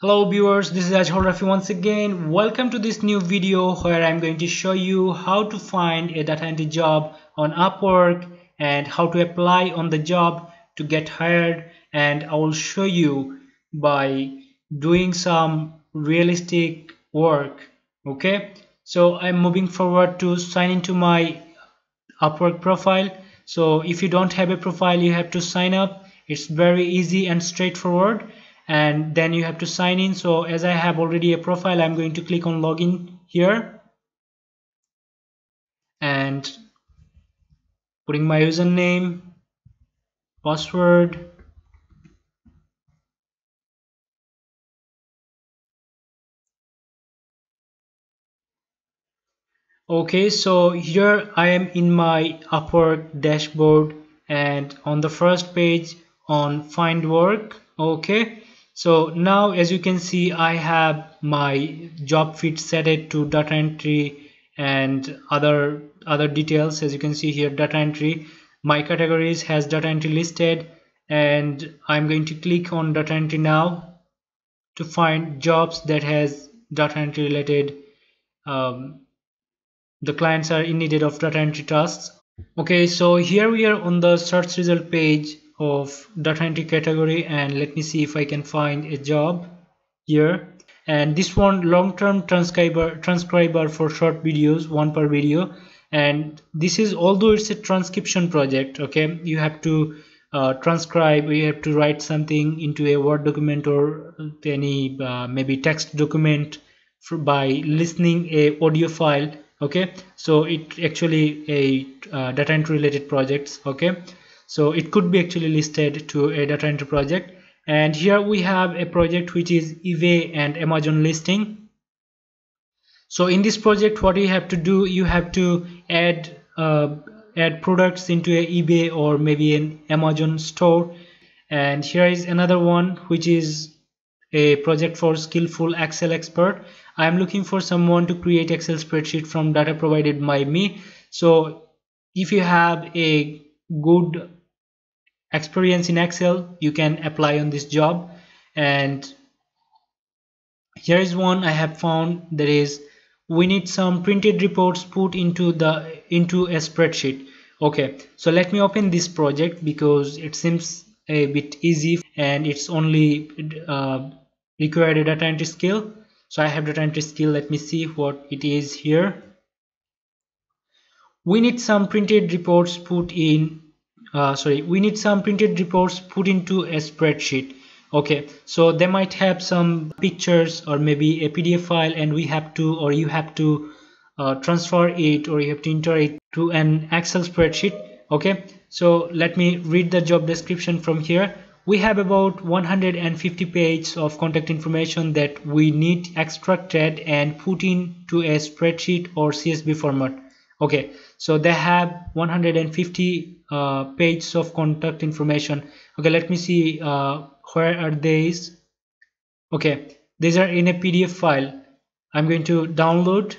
Hello viewers, this is Azharul Rafy once again. Welcome to this new video where I'm going to show you how to find a data entry job on Upwork and how to apply on the job to get hired, and I will show you by doing some realistic work. Okay, so I'm moving forward to sign into my Upwork profile. So if you don't have a profile, you have to sign up. It's very easy and straightforward, and then you have to sign in. So as I have already a profile, I'm going to click on login here and putting my username, password. Okay, so here I am in my Upwork dashboard, and on the first page on find work. Okay, so now as you can see, I have my job feed set it to data entry and other details. As you can see here, data entry, my categories has data entry listed, and I'm going to click on data entry now to find jobs that has data entry related. The clients are in needed of data entry tasks. Okay, so here we are on the search result page of data entry category, and let me see if I can find a job here. And this one, long-term transcriber for short videos, one per video. And this is, although it's a transcription project, okay, you have to transcribe, you have to write something into a Word document or any maybe text document by listening a audio file. Okay, so it actually a data entry related projects. Okay, so it could be actually listed to a data entry project. And here we have a project which is eBay and Amazon listing. So in this project, what you have to do, you have to add products into a eBay or maybe an Amazon store. And here is another one which is a project for skillful Excel expert. I am looking for someone to create Excel spreadsheet from data provided by me. So if you have a good experience in Excel, you can apply on this job. And here is one I have found, that is, we need some printed reports put into a spreadsheet. Okay, so let me open this project because it seems a bit easy and it's only required a data entry skill. So I have data entry skill. Let me see what it is here. We need some printed reports put in we need some printed reports put into a spreadsheet. Okay, so they might have some pictures or maybe a PDF file, and we have to, or you have to transfer it, or you have to enter it to an Excel spreadsheet. Okay, so let me read the job description from here. We have about 150 pages of contact information that we need extracted and put into a spreadsheet or CSV format. Okay, so they have 150 pages of contact information. Okay, let me see where are these. Okay, these are in a PDF file. I'm going to download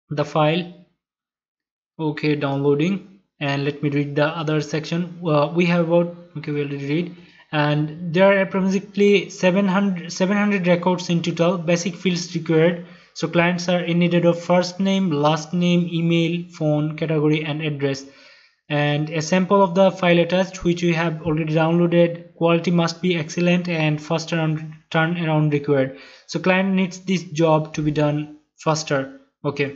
the file. Okay, downloading, and let me read the other section. We have about, okay, we already read, and there are approximately 700 records in total. Basic fields required. So clients are in need of first name, last name, email, phone, category, and address. And a sample of the file attached, which we have already downloaded. Quality must be excellent and faster turnaround required. So client needs this job to be done faster. Okay,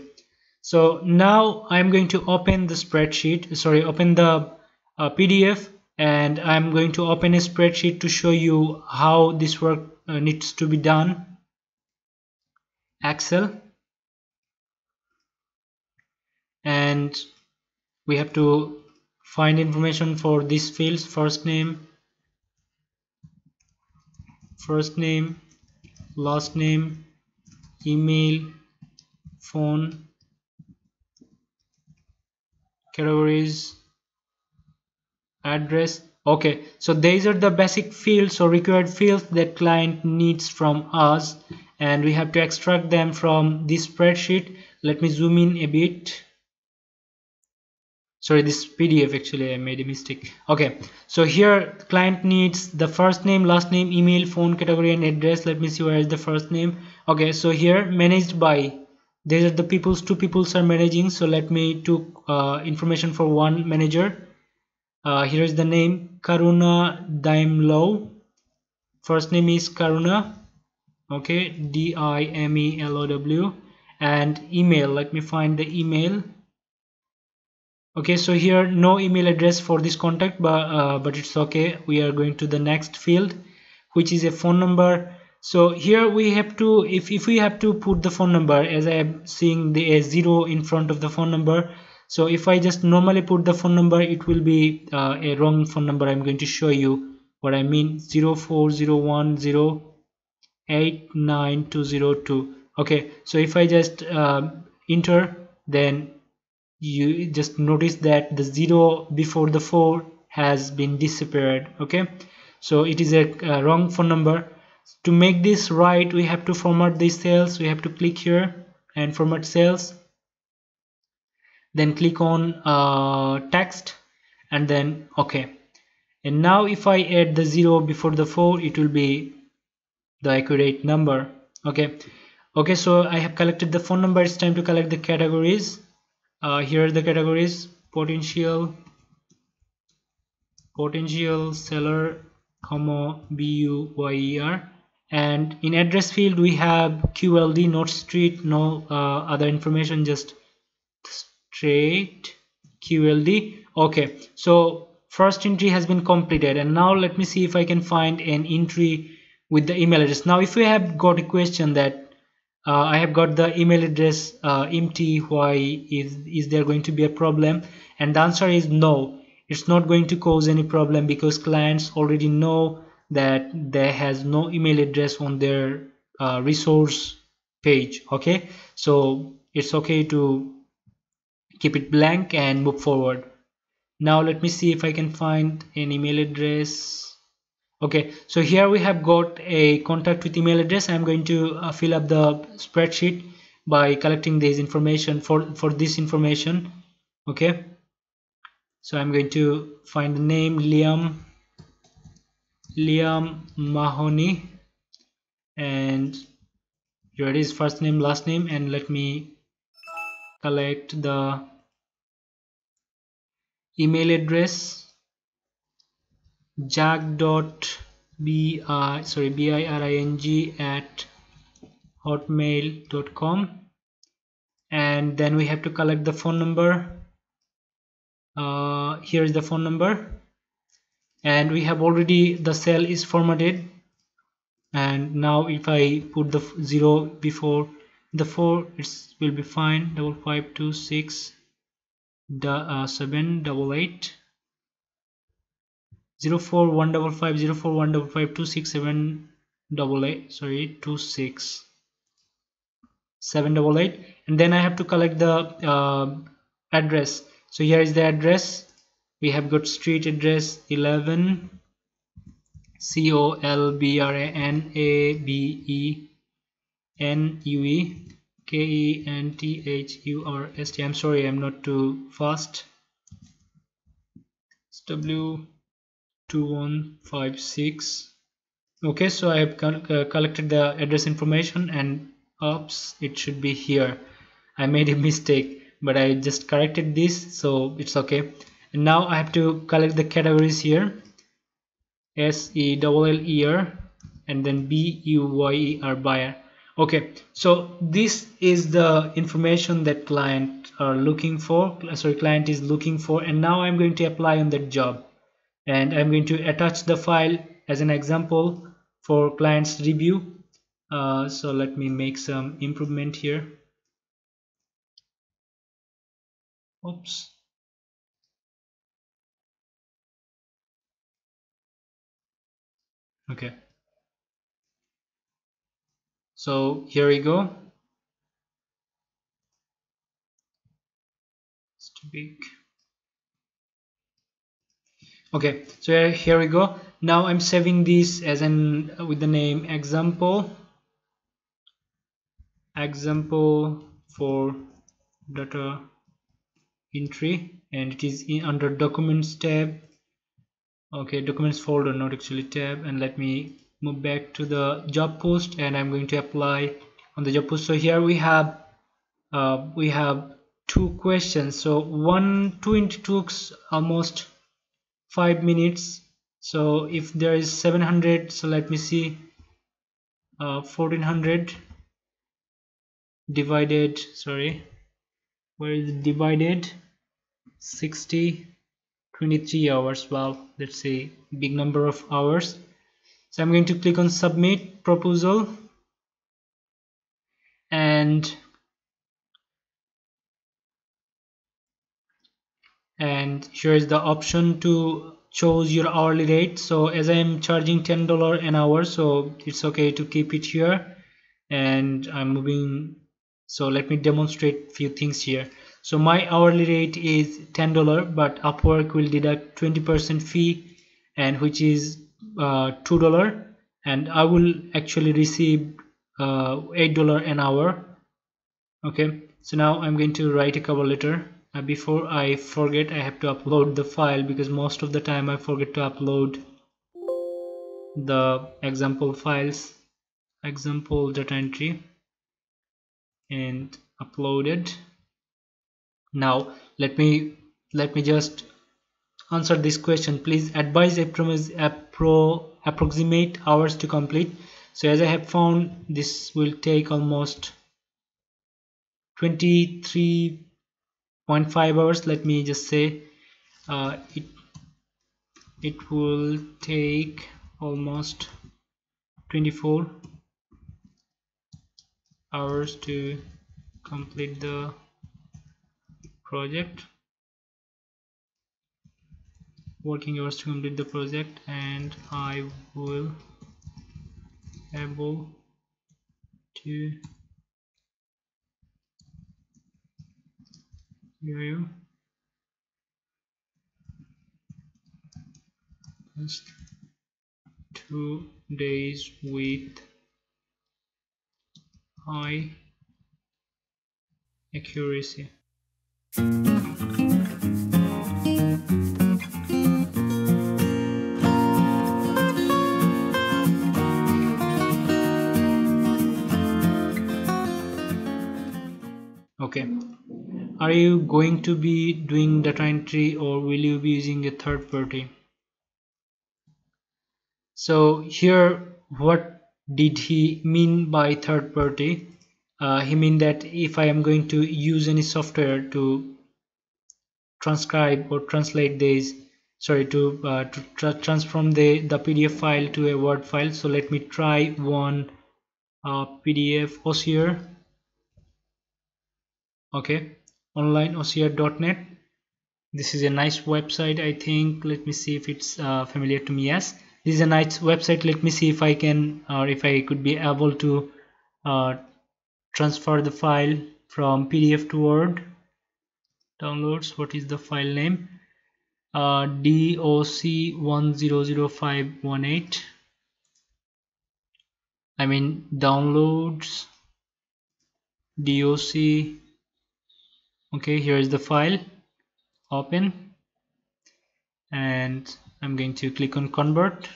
so now I'm going to open the spreadsheet, open the PDF, and I'm going to open a spreadsheet to show you how this work needs to be done. Excel, and we have to find information for these fields: first name, last name, email, phone, categories, address. Okay, so these are the basic fields or required fields that client needs from us, and we have to extract them from this spreadsheet. Let me zoom in a bit. sorry, this PDF, actually I made a mistake. Okay, so here client needs the first name, last name, email, phone, category and address. Let me see where is the first name. Okay, so here managed by, these are the people's, two peoples are managing, so let me took information for one manager. Here is the name Karuna Daimlow. First name is Karuna, okay, Dimelow, and email, let me find the email. Okay, so here no email address for this contact, but it's okay. We are going to the next field, which is a phone number. So here we have to, if we have to put the phone number, as I am seeing the a 0 in front of the phone number, so if I just normally put the phone number, it will be a wrong phone number. I'm going to show you what I mean. 0401089202. Okay, so if I just enter, then you just notice that the 0 before the 4 has been disappeared. Okay, so it is a wrong phone number. To make this right, we have to format these cells. We have to click here and format cells, then click on text, and then okay. And now if I add the 0 before the 4, it will be the accurate number. Okay, so I have collected the phone number. It's time to collect the categories. Here are the categories: potential seller, BUYER, and in address field we have QLD, not street, no other information, just straight QLD. Okay, so first entry has been completed, and now let me see if I can find an entry with the email address. Now if we have got a question that I have got the email address empty, why is there going to be a problem? And the answer is no, it's not going to cause any problem, because clients already know that there has no email address on their resource page. Okay, so it's okay to keep it blank and move forward. Now let me see if I can find an email address. Okay, so here we have got a contact with email address. I'm going to fill up the spreadsheet by collecting this information for this information. Okay, so I'm going to find the name Liam Mahoney, and here it is, first name, last name, and let me collect the email address jack.biring@hotmail.com, and then we have to collect the phone number. Here is the phone number, and we have already, the cell is formatted. And now if I put the 0 before the 4, it will be fine. 5526 788 04155 04155 26788, sorry, 26788. And then I have to collect the address. So here is the address. We have got street address 11 COLBRANABENUE KENTHURST. I'm sorry, I'm not too fast. It's W2156. Okay, so I have collected the address information, and oops, it should be here. I made a mistake, but I just corrected this, so it's okay. And now I have to collect the categories here: SELLER, and then BUYER, buyer. Okay, so this is the information that client are looking for. Sorry, client is looking for, and now I'm going to apply on that job, and I'm going to attach the file as an example for client's review. So let me make some improvement here. Oops. Okay, so here we go. It's too big. Okay, so here we go. Now I'm saving this as an with the name example for data entry, and it is in under documents tab. Okay, documents folder, not actually tab. And let me move back to the job post, and I'm going to apply on the job post. So here we have two questions. So two into took almost 5 minutes. So if there is 700, so let me see, 1400 divided, sorry, where is it divided, 60, 23 hours. Wow, that's a big number of hours. So I'm going to click on submit proposal, and here is the option to choose your hourly rate. So as I am charging $10 an hour, so it's okay to keep it here, and I'm moving. So let me demonstrate few things here. So my hourly rate is $10, but Upwork will deduct 20% fee, and which is $2, and I will actually receive $8 an hour. Okay, so now I'm going to write a cover letter. Before I forget, I have to upload the file, because most of the time I forget to upload the example files, example data entry, and upload it. Now let me just answer this question. Please advise approximate hours to complete. So as I have found, this will take almost 23.5 hours. Let me just say it will take almost 24 hours to complete the project, working hours to complete the project, and I will able to review just 2 days with high accuracy. Okay, are you going to be doing data entry, or will you be using a third party? So here, what did he mean by third party? He mean that if I am going to use any software to transcribe or translate this, sorry, to transform the PDF file to a Word file. So let me try one PDF OCR. Okay, onlineocr.net. This is a nice website, I think. Let me see if it's familiar to me. Yes, this is a nice website. Let me see if I can, or if I could be able to transfer the file from PDF to Word. Downloads, what is the file name? doc100518. I mean downloads doc. Okay, here is the file. Open, and I'm going to click on convert.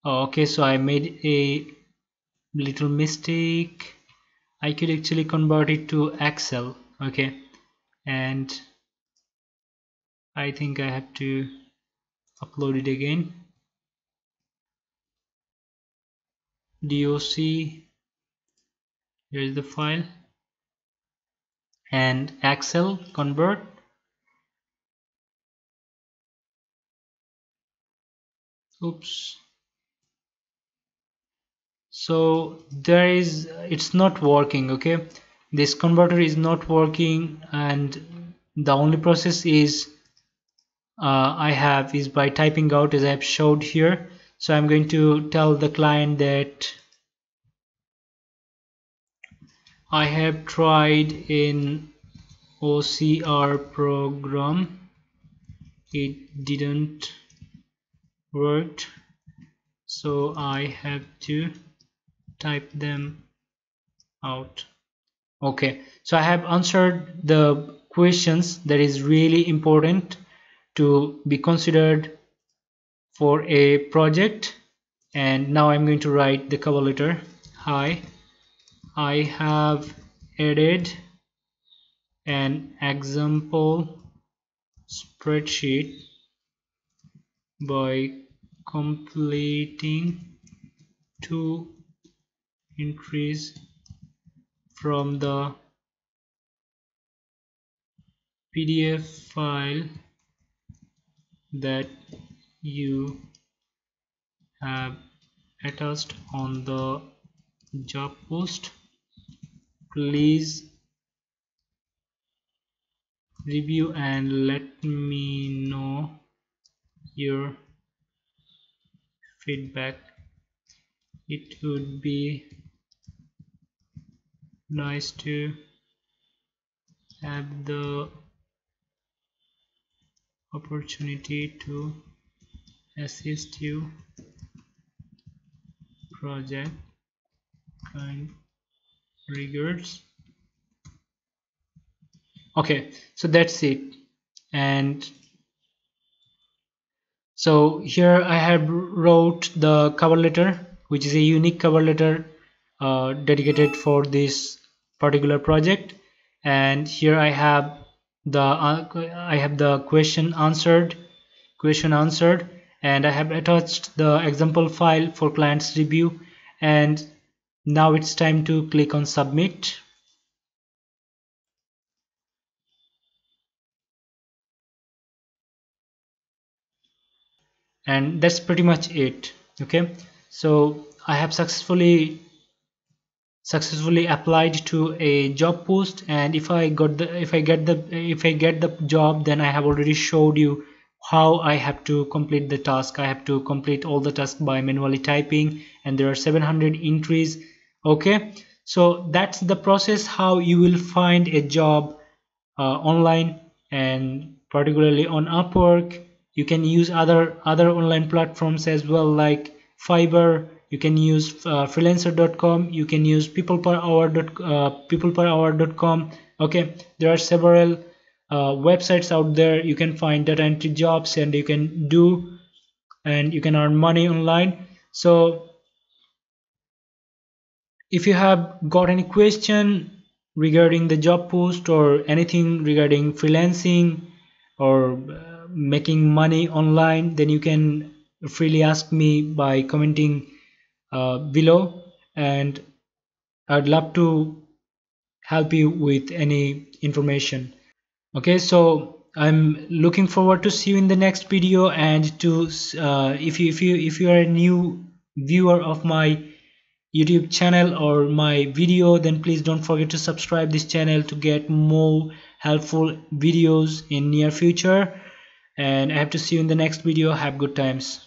Oh, okay, so I made a little mistake. I could actually convert it to Excel. Okay, and I think I have to upload it again. Doc, here is the file, and Excel convert. Oops. So there is, it's not working. Okay, this converter is not working, and the only process is I have is by typing out, as I have showed here. So I'm going to tell the client that I have tried in OCR program, it didn't work, so I have to type them out. Okay, so I have answered the questions that is really important to be considered for a project, and now I'm going to write the cover letter. Hi, I have added an example spreadsheet by completing two entries from the PDF file that you have attached on the job post. Please review and let me know your feedback. It would be nice to have the opportunity to assist you. Project, kind regards. Okay, so that's it. And so here I have wrote the cover letter, which is a unique cover letter dedicated for this particular project. And here I have the question answered, and I have attached the example file for client's review. And now it's time to click on submit. And that's pretty much it. Okay, so I have successfully applied to a job post, and if I get the job, then I have already showed you how I have to complete the task. I have to complete all the tasks by manually typing, and there are 700 entries. Okay, so that's the process how you will find a job online, and particularly on Upwork. You can use other online platforms as well, like Fiverr. You can use freelancer.com. You can use peopleperhour.com. Okay, there are several websites out there. You can find data entry jobs, and you can earn money online. So if you have got any question regarding the job post or anything regarding freelancing or making money online, then you can freely ask me by commenting below, and I'd love to help you with any information. Okay, so I'm looking forward to see you in the next video, and to if you are a new viewer of my YouTube channel or my video, then please don't forget to subscribe this channel to get more helpful videos in near future. And I have to see you in the next video. Have good times.